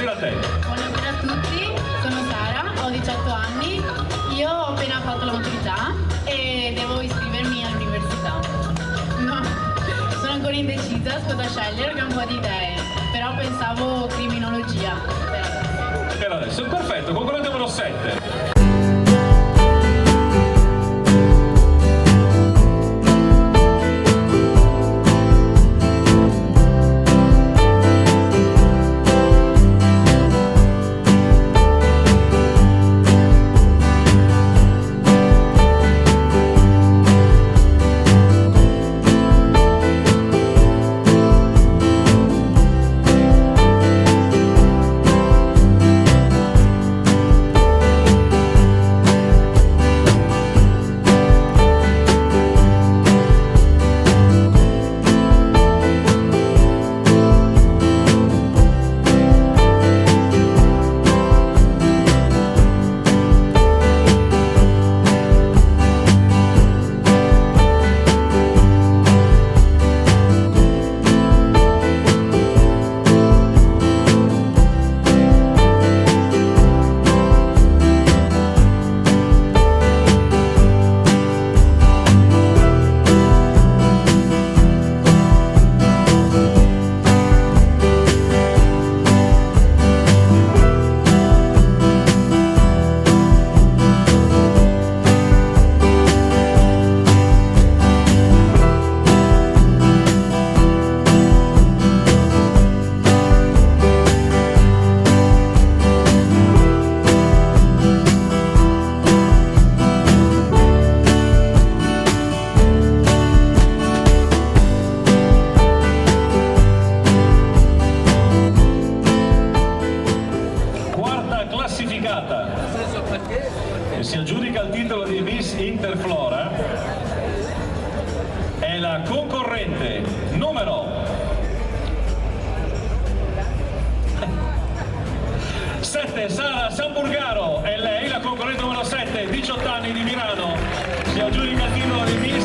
buonasera a te. Buonasera a tutti, sono Sara, ho 18 anni, io ho appena fatto la maturità e devo iscrivermi all'università. Ma sono ancora indecisa su cosa scegliere, che ho un po' di idee, però pensavo criminologia per adesso. Per adesso, perfetto, concorrente numero 7. Classificata che si aggiudica il titolo di Miss Interflora è la concorrente numero 7, Sara Samburgaro. È lei la concorrente numero 7, 18 anni, di Milano, si aggiudica il titolo di Miss